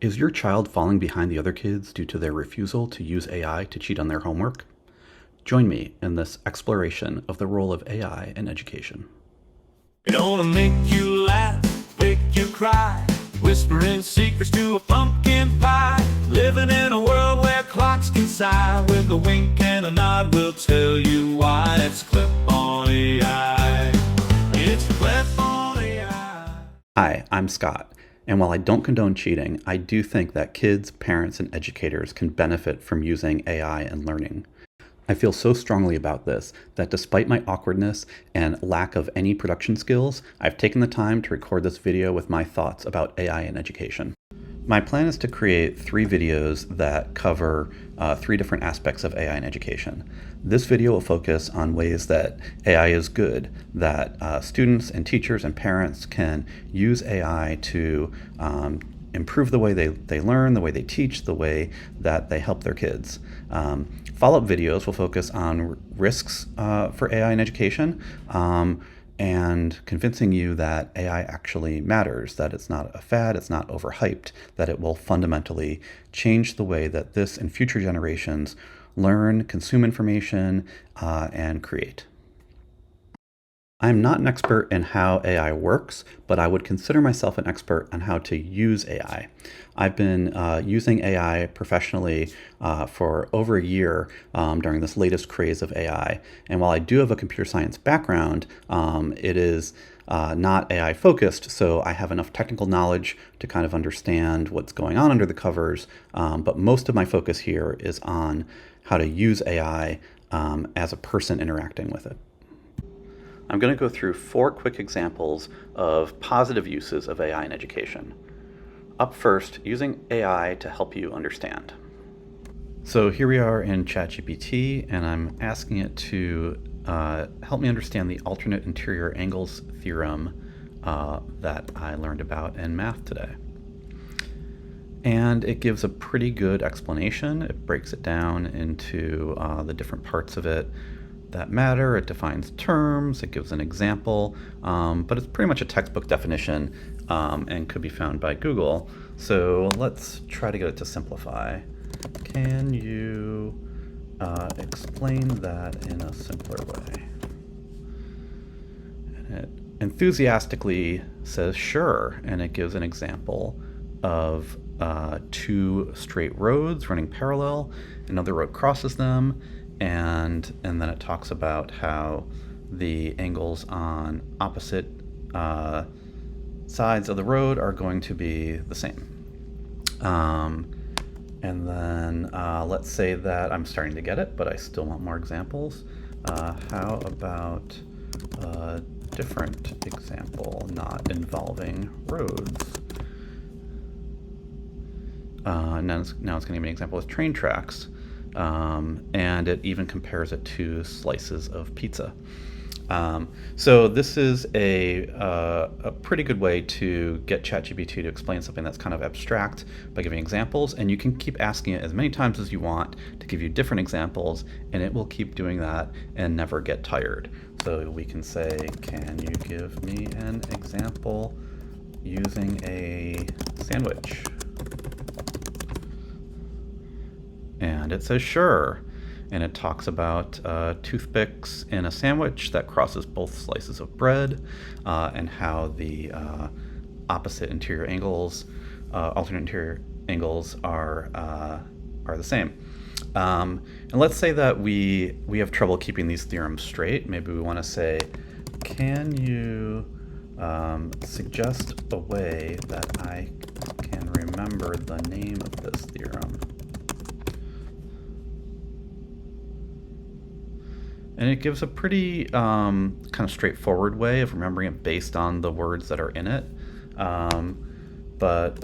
Is your child falling behind the other kids due to their refusal to use AI to cheat on their homework? Join me in this exploration of the role of AI in education. Gonna make you laugh, make you cry, whispering secrets to a pumpkin pie. Living in a world where clocks can sigh, with a wink and a nod we'll tell you why. It's Klep on AI. It's Klep on AI. Hi, I'm Scott, and while I don't condone cheating, I do think that kids, parents, and educators can benefit from using AI in learning. I feel so strongly about this that despite my awkwardness and lack of any production skills, I've taken the time to record this video with my thoughts about AI in education. My plan is to create 3 videos that cover 3 different aspects of AI in education. This video will focus on ways that AI is good, that students and teachers and parents can use AI to improve the way they learn, the way they teach, the way that they help their kids. Follow-up videos will focus on risks for AI in education and convincing you that AI actually matters, that it's not a fad, it's not overhyped, that it will fundamentally change the way that this and future generations learn, consume information, and create. I'm not an expert in how AI works, but I would consider myself an expert on how to use AI. I've been using AI professionally for over a year during this latest craze of AI. And while I do have a computer science background, it is not AI focused, so I have enough technical knowledge to kind of understand what's going on under the covers. But most of my focus here is on how to use AI as a person interacting with it. I'm going to go through 4 quick examples of positive uses of AI in education. Up first, using AI to help you understand. So here we are in ChatGPT, and I'm asking it to help me understand the alternate interior angles theorem that I learned about in math today. And it gives a pretty good explanation. It breaks it down into the different parts of it that matter. It defines terms, it gives an example, but it's pretty much a textbook definition and could be found by Google. So let's try to get it to simplify. Can you explain that in a simpler way? And it enthusiastically says sure, and it gives an example of 2 straight roads running parallel. Another road crosses them, and then it talks about how the angles on opposite sides of the road are going to be the same. And then let's say that I'm starting to get it, but I still want more examples. How about a different example not involving roads? Now it's going to give me an example with train tracks. And it even compares it to slices of pizza. So this is a pretty good way to get ChatGPT to explain something that's kind of abstract by giving examples, and you can keep asking it as many times as you want to give you different examples, and it will keep doing that and never get tired. So we can say, can you give me an example using a sandwich? And it says sure, and it talks about toothpicks in a sandwich that crosses both slices of bread, and how the opposite interior angles, alternate interior angles are the same. And let's say that we have trouble keeping these theorems straight. Maybe we want to say, can you suggest a way that I can remember the name of this theorem? And it gives a pretty kind of straightforward way of remembering it based on the words that are in it. But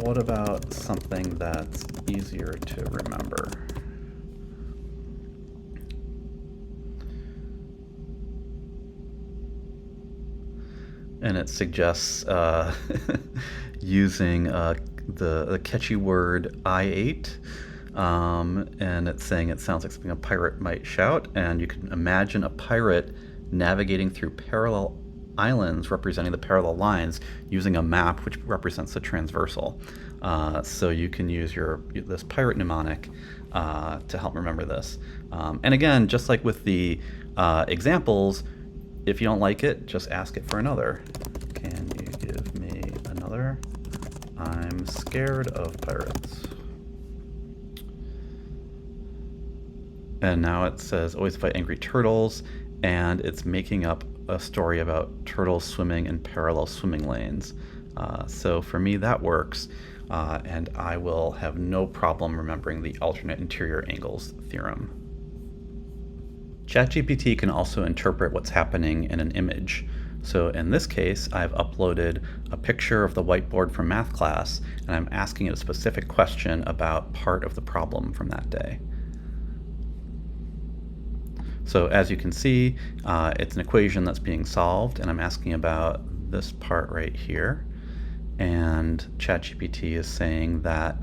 what about something that's easier to remember? And it suggests using the catchy word I ate. And it's saying it sounds like something a pirate might shout, and you can imagine a pirate navigating through parallel islands representing the parallel lines using a map which represents the transversal. So you can use this pirate mnemonic to help remember this. And again, just like with the examples, if you don't like it, just ask it for another. Can you give me another? I'm scared of pirates. And now it says always fight angry turtles, and it's making up a story about turtles swimming in parallel swimming lanes. So for me, that works, and I will have no problem remembering the alternate interior angles theorem. ChatGPT can also interpret what's happening in an image. So in this case, I've uploaded a picture of the whiteboard from math class, and I'm asking it a specific question about part of the problem from that day. So as you can see, it's an equation that's being solved, and I'm asking about this part right here. And ChatGPT is saying that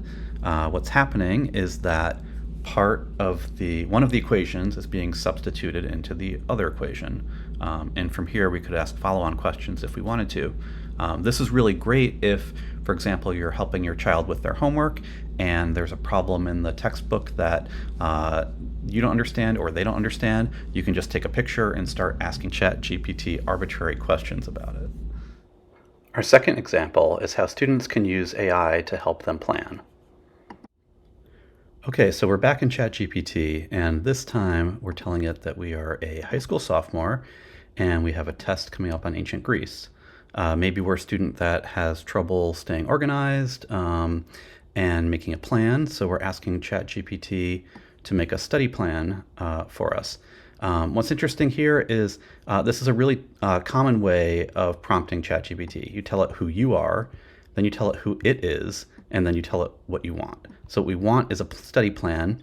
what's happening is that one of the equations is being substituted into the other equation. And from here, we could ask follow-on questions if we wanted to. This is really great if, for example, you're helping your child with their homework and there's a problem in the textbook that you don't understand or they don't understand. You can just take a picture and start asking ChatGPT arbitrary questions about it. Our second example is how students can use AI to help them plan. Okay, so we're back in ChatGPT, and this time we're telling it that we are a high school sophomore and we have a test coming up on ancient Greece. Maybe we're a student that has trouble staying organized and making a plan, so we're asking ChatGPT to make a study plan for us. What's interesting here is this is a really common way of prompting ChatGPT. You tell it who you are, then you tell it who it is, and then you tell it what you want. So what we want is a study plan,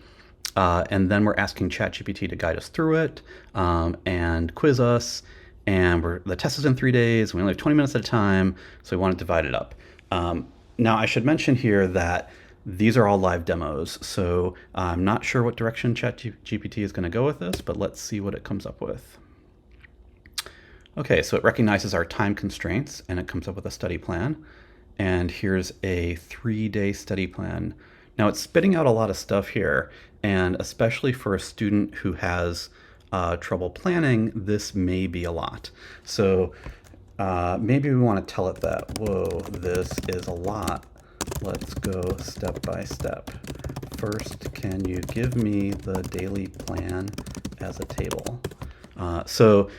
and then we're asking ChatGPT to guide us through it and quiz us. And the test is in 3 days. We only have 20 minutes at a time, so we want to divide it up. Now, I should mention here that these are all live demos, so I'm not sure what direction ChatGPT is going to go with this, but let's see what it comes up with. Okay, so it recognizes our time constraints, and it comes up with a study plan. And here's a 3-day study plan. Now, it's spitting out a lot of stuff here, and especially for a student who has trouble planning, this may be a lot. So maybe we want to tell it that, whoa, this is a lot. Let's go step by step. First, can you give me the daily plan as a table? So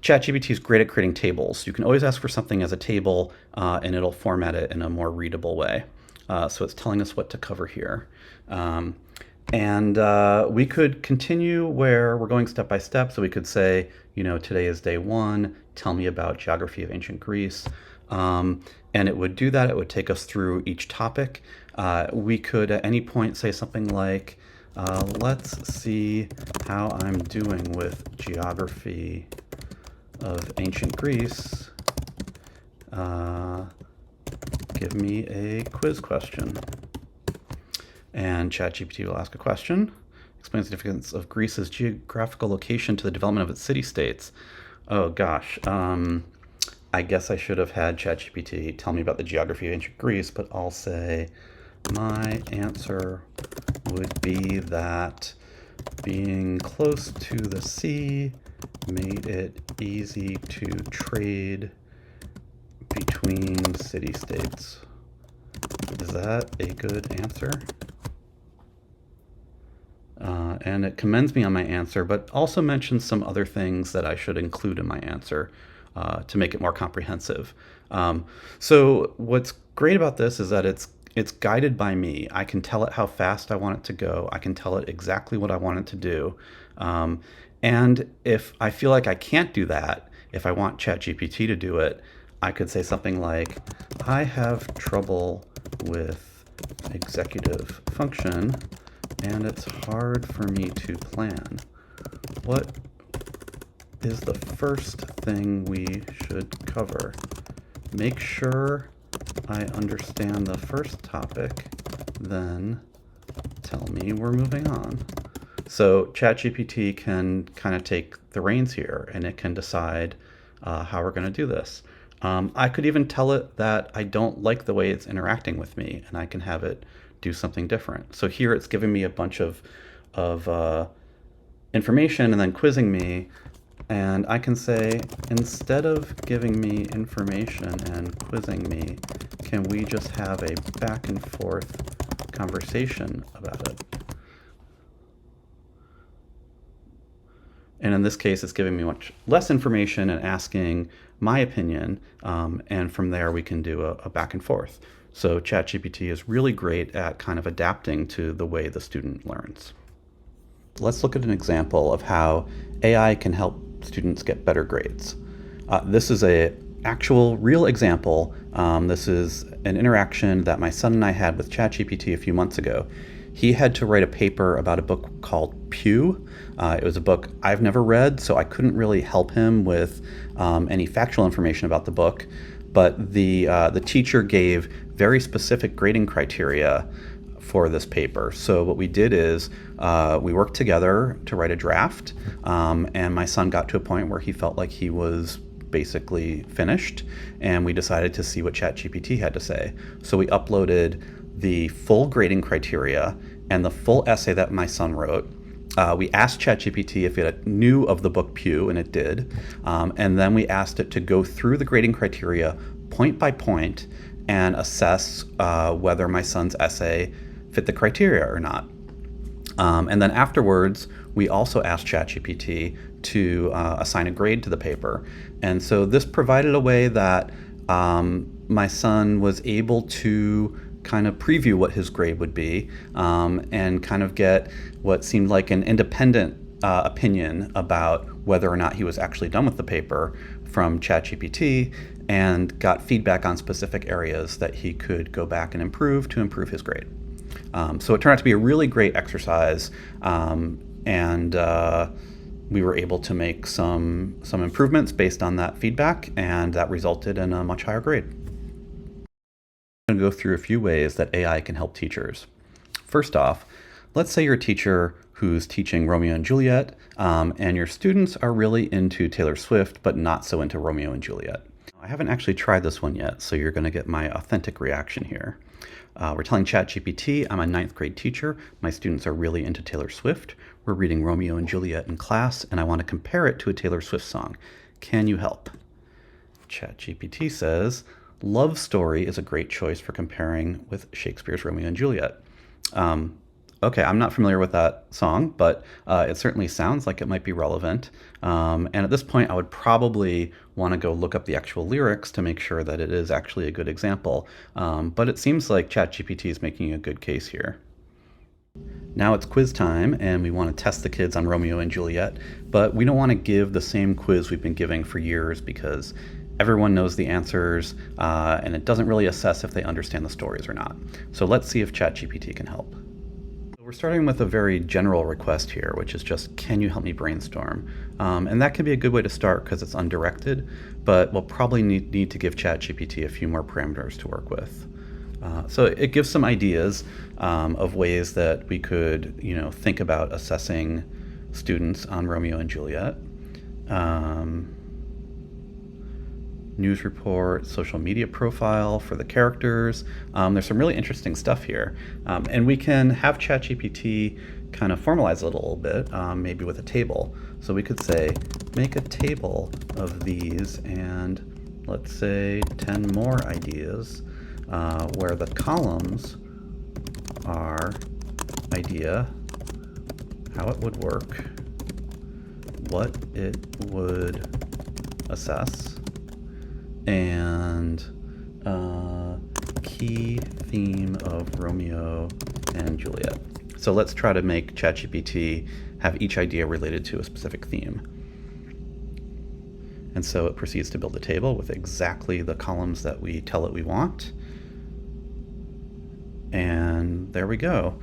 ChatGPT is great at creating tables. You can always ask for something as a table, and it'll format it in a more readable way. So it's telling us what to cover here. And we could continue where we're going step by step. So we could say, today is day 1. Tell me about geography of ancient Greece. And it would do that. It would take us through each topic. We could at any point say something like, let's see how I'm doing with geography of ancient Greece. Give me a quiz question. And ChatGPT will ask a question. Explains the significance of Greece's geographical location to the development of its city-states. Oh gosh, I guess I should have had ChatGPT tell me about the geography of ancient Greece, but I'll say my answer would be that being close to the sea made it easy to trade between city-states. Is that a good answer? And it commends me on my answer, but also mentions some other things that I should include in my answer to make it more comprehensive. So what's great about this is that it's guided by me. I can tell it how fast I want it to go. I can tell it exactly what I want it to do. And if I feel like I can't do that, if I want ChatGPT to do it, I could say something like, I have trouble with executive function, and it's hard for me to plan. What is the first thing we should cover? Make sure I understand the first topic, then tell me we're moving on. So ChatGPT can kind of take the reins here, and it can decide how we're going to do this. I could even tell it that I don't like the way it's interacting with me, and I can have it do something different. So here it's giving me a bunch of information and then quizzing me, and I can say, instead of giving me information and quizzing me, can we just have a back and forth conversation about it? And in this case, it's giving me much less information and asking my opinion, and from there we can do a back and forth. So ChatGPT is really great at kind of adapting to the way the student learns. Let's look at an example of how AI can help students get better grades. This is a actual real example. This is an interaction that my son and I had with ChatGPT a few months ago. He had to write a paper about a book called Pew. It was a book I've never read, so I couldn't really help him with any factual information about the book. But the teacher gave very specific grading criteria for this paper. So what we did is we worked together to write a draft, and my son got to a point where he felt like he was basically finished, and we decided to see what ChatGPT had to say. So we uploaded the full grading criteria and the full essay that my son wrote. We asked ChatGPT if it knew of the book Pew, and it did. And then we asked it to go through the grading criteria point by point and assess whether my son's essay fit the criteria or not. And then afterwards, we also asked ChatGPT to assign a grade to the paper. And so this provided a way that my son was able to kind of preview what his grade would be, and kind of get what seemed like an independent opinion about whether or not he was actually done with the paper from ChatGPT, and got feedback on specific areas that he could go back and improve to improve his grade. So it turned out to be a really great exercise, and we were able to make some improvements based on that feedback, and that resulted in a much higher grade. I'm going to go through a few ways that AI can help teachers. First off, let's say you're a teacher who's teaching Romeo and Juliet, and your students are really into Taylor Swift, but not so into Romeo and Juliet. I haven't actually tried this one yet, so you're going to get my authentic reaction here. We're telling ChatGPT, I'm a 9th grade teacher. My students are really into Taylor Swift. We're reading Romeo and Juliet in class, and I want to compare it to a Taylor Swift song. Can you help? ChatGPT says, love story is a great choice for comparing with Shakespeare's Romeo and Juliet. Okay, I'm not familiar with that song, but it certainly sounds like it might be relevant. And at this point, I would probably want to go look up the actual lyrics to make sure that it is actually a good example. But it seems like ChatGPT is making a good case here. Now it's quiz time, and we want to test the kids on Romeo and Juliet, but we don't want to give the same quiz we've been giving for years because everyone knows the answers, and it doesn't really assess if they understand the stories or not. So let's see if ChatGPT can help. We're starting with a very general request here, which is just, can you help me brainstorm? And that can be a good way to start because it's undirected, but we'll probably need to give ChatGPT a few more parameters to work with. So it gives some ideas of ways that we could, think about assessing students on Romeo and Juliet. News report, social media profile for the characters. There's some really interesting stuff here. And we can have ChatGPT kind of formalize it a little bit, maybe with a table. So we could say, make a table of these and let's say 10 more ideas where the columns are idea, how it would work, what it would assess, and key theme of Romeo and Juliet. So let's try to make ChatGPT have each idea related to a specific theme. And so it proceeds to build a table with exactly the columns that we tell it we want. And there we go.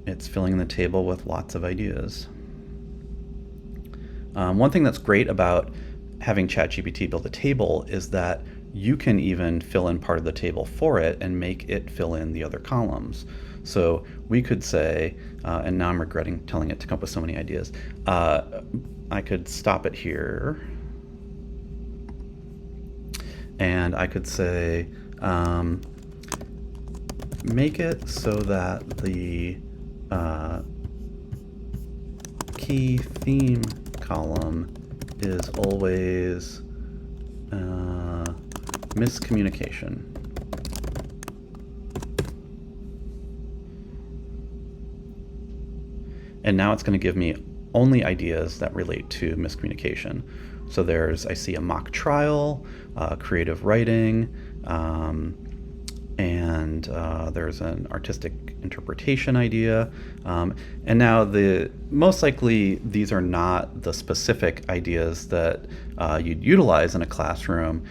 It's filling the table with lots of ideas. One thing that's great about having ChatGPT build a table is that you can even fill in part of the table for it and make it fill in the other columns. So we could say, and now I'm regretting telling it to come up with so many ideas, I could stop it here And I could say, make it so that the key theme column is always miscommunication. And now it's going to give me only ideas that relate to miscommunication. So I see a mock trial, creative writing, and there's an artistic interpretation idea. And now most likely these are not the specific ideas that you'd utilize in a classroom,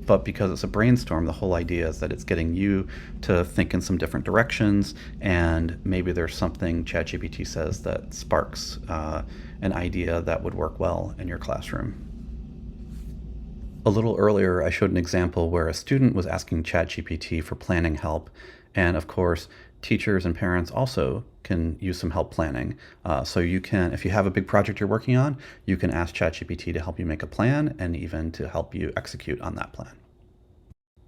but because it's a brainstorm, the whole idea is that it's getting you to think in some different directions, and maybe there's something ChatGPT says that sparks an idea that would work well in your classroom. A little earlier, I showed an example where a student was asking ChatGPT for planning help. And of course, teachers and parents also can use some help planning. So you can, if you have a big project you're working on, you can ask ChatGPT to help you make a plan and even to help you execute on that plan.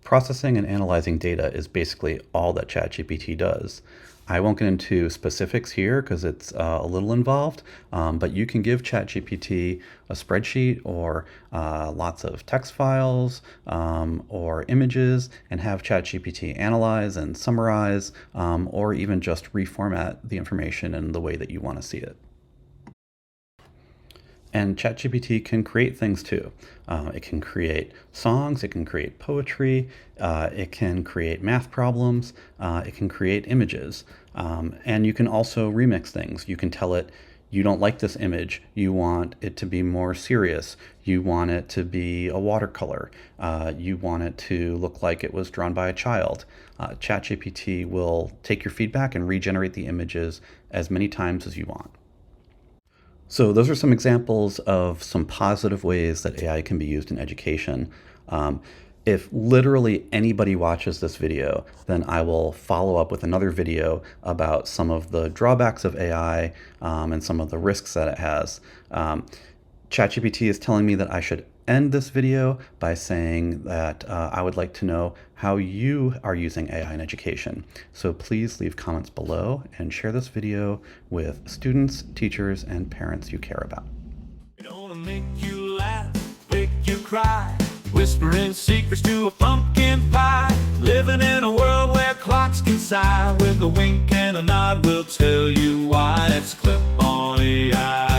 Processing and analyzing data is basically all that ChatGPT does. I won't get into specifics here because it's a little involved, but you can give ChatGPT a spreadsheet or lots of text files or images and have ChatGPT analyze and summarize, or even just reformat the information in the way that you want to see it. And ChatGPT can create things too. It can create songs, it can create poetry, it can create math problems, it can create images. And you can also remix things. You can tell it, you don't like this image, you want it to be more serious, you want it to be a watercolor, you want it to look like it was drawn by a child. ChatGPT will take your feedback and regenerate the images as many times as you want. So those are some examples of some positive ways that AI can be used in education. If literally anybody watches this video, then I will follow up with another video about some of the drawbacks of AI and some of the risks that it has. ChatGPT is telling me that I should end this video by saying that I would like to know how you are using AI in education. So please leave comments below and share this video with students, teachers, and parents you care about. It'll make you laugh, make you cry, whispering secrets to a pumpkin pie. Living in a world where clocks can sigh, with a wink and a nod we'll tell you why. It's Klep on AI.